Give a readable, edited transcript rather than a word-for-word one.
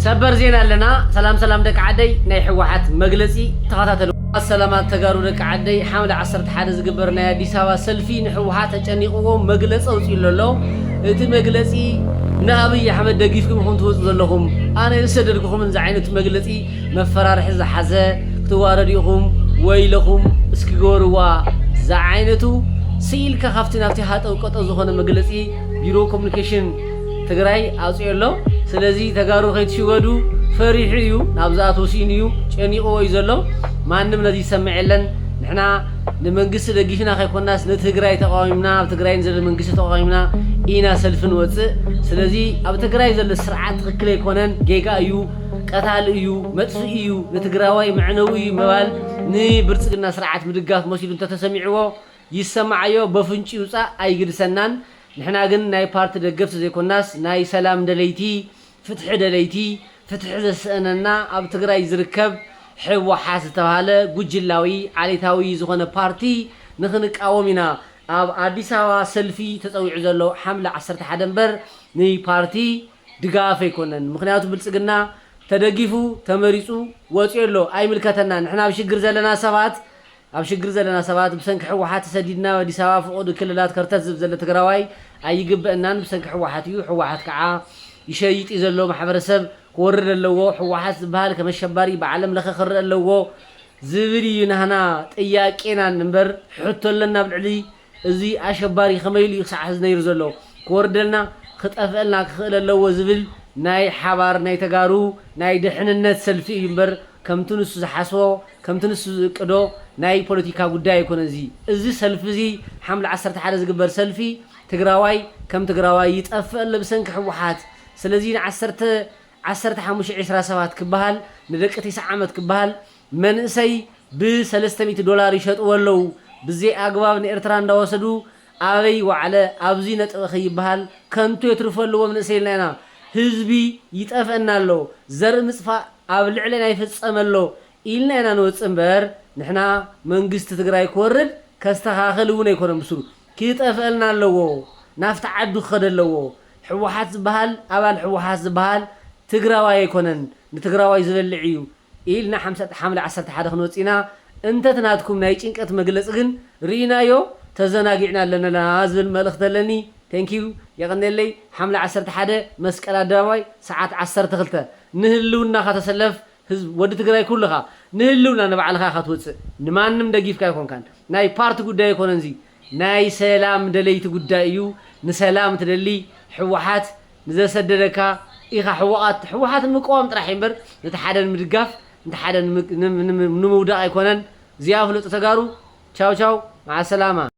ሰበር ዜና አለና ሰላም ደቂ ዓደይ ናይ ሕወሓት መግለጺ ተኸታተሉ። ሰላማት ተጋሩ ደቂ ዓደይ ሓምለ 11 ዝግበር ናይ አዲስ አበባ ሰልፊ ንሕወሓት ተጨኒቕዎ መግለጺ አውፂኡ ኣሎ። እቲ መግለጺ ንአብይ አሕመድ ደጊፍኩም ኹም ትወፁ ዘለኹም ኣነ ዝሰደድኩኹም እዚ ዓይነት መግለጺ መፈራርሒ ዝሓዘ ክትዋረድ ኢኹም ወይለኹም እስኪ ገበርዋ ዛ ዓይነቱ ስኢልካ ካብቲ ናብቲ ሃጠው ቀጠው ዝኾነ መግለጺ ቢሮ ኮሙኒኬሽን ትግራይ አውፂኡ ኣሎ። ስለዚህ ተጋሩ ከይትሽወዱ ፈሪሕ እዩ ናብዛት ወሲን እዩ ጨኒቆ እዩ ዘሎ ማንም ነዚ ይሰምዕ የለን። ንሕና ንመንግስቲ ደጊፍና ከይኮናስ ንትግራይ ተቃዋሚና ኣብ ትግራይ ንዘለ መንግስቲ ተቃዋሚና ኢና ሰልፊ ንወፅእ። ስለዚህ ኣብ ትግራይ ዘሎ ስርዓት ትክክል ኣይኮነን፣ ጌጋ እዩ፣ ቀታሊ እዩ፣ መጥፍእ እዩ፣ ንትግራዋይ መዕነዊ እዩ መባል ንብልፅግና ስርዓት ምድጋፍ መሲሉ እንተተሰሚዕዎ ይሰማዓዮ በፍንጭ ይውፃእ ኣይግድሰናን። ንሕና ግን ናይ ፓርቲ ደገፍቲ ዘይኮናስ ናይ ሰላም ደለይቲ ፍትሒ ደለይቲ ፍትሒ ዘስአነና ኣብ ትግራይ ዝርከብ ሕወሓት ዝተባሃለ ጉጅላዊ ዓሌታዊ ዝኾነ ፓርቲ ንኽንቃወም ኢና ኣብ አዲስ አበባ ሰልፊ ተፀዊዑ ዘሎ ሓምለ 11 እምበር ናይ ፓርቲ ድጋፍ ኣይኮነን። ምክንያቱ ብልፅግና ተደጊፉ ተመሪፁ ወፂኡ ኣሎ ኣይምልከተና። ንሕና ኣብ ሽግር ዘለና ሰባት ብሰንኪ ሕወሓት ተሰዲድና አዲስ አበባ ፍቑድ ክልላት ከርተት ዝብ ዘለ ትግራዋይ ኣይግበአናን። ብሰንኪ ሕወሓት እዩ። ሕወሓት ከዓ ይሸይጥ ዘሎ ማሕበረሰብ ክወርድ ኣለዎ። ሕወሓት ዝበሃል ከም አሸባሪ ብዓለም ለኸ ክርአ ኣለዎ ዝብል እዩ ናህና ጥያቄና እምበር ሕቶ ኣለና ብልዕሊ እዚ አሸባሪ ከመይ ኢሉ ክሳዕ ሕዚ ነይሩ ዘሎ ክወርደልና ክጠፍአልና ክኽእል ኣለዎ ዝብል ናይ ሓባር ናይ ተጋሩ ናይ ድሕንነት ሰልፊ እዩ እምበር ከምቲ ንሱ ዝሓስቦ ከምቲ ንሱ ዝእቅዶ ናይ ፖለቲካ ጉዳይ ኣይኮነ። እዚ ሰልፊ እዚ ሓምለ 11 ዝግበር ሰልፊ ትግራዋይ ከም ትግራዋይ ይጠፍእ ኣሎ ብሰንኪ ሕወሓት። ስለዚ ን1527 ክበሃል ንደቂ 9 ዓመት ክበሃል መንእሰይ ብ$300 ይሸጥዎ ኣለዉ። ብዘይ ኣግባብ ንኤርትራ እንዳወሰዱ ኣበይ ዋዕለ ኣብዚ ነጥበ ኸይበሃል ከንቱ የትርፈ ኣለዎ መንእሰይ ኢልና ኢና። ህዝቢ ይጠፍአና ኣሎ፣ ዘርኢ ምፅፋእ ኣብ ልዕለና ይፍፀም ኣሎ ኢልና ኢና ንወፅእ እምበር ንሕና መንግስቲ ትግራይ ክወርድ ከስተኻኽል እውን ኣይኮነ ምስሉ ክጠፍአልና ኣለዎ፣ ናፍቲ ዓዱ ክኸድ ኣለዎ። ሕወሓት ዝበሃል ኣባል ሕወሓት ዝበሃል ትግራዋይ ኣይኮነን፣ ንትግራዋይ ዝበልዕ እዩ ኢልና ሓምለ 11 ክንወፂና እንተትናትኩም ናይ ጭንቀት መግለፂ ግን ርኢናዮ ተዘናጊዕና ኣለና ዝብል መልእኽቲ ኣለኒ። ቴንኪዩ የቀነለይ። ሓምለ 11 መስቀል ኣደባባይ ሰዓት 12 ንህልውና ከተሰለፍ ህዝብ ወዲ ትግራይ ኩልኻ ንህልውና ንባዕልኻ ክትወፅእ ንማንም ደጊፍካ ይኮንካን። ናይ ፓርቲ ጉዳይ ኣይኮነን፣ ናይ ሰላም ደለይቲ ጉዳይ እዩ። ንሰላም ትደሊ ሕወሓት ንዘሰደደካ ኢኻ ሕወሓት ንምቅዋም ጥራሕ እምበር ነቲ ሓደ ንምድጋፍ ነቲ ሓደ ንምውዳቕ ኣይኮነን። እዚኣ ፍለጡ ተጋሩ። ቻው ማዓ ሰላማ።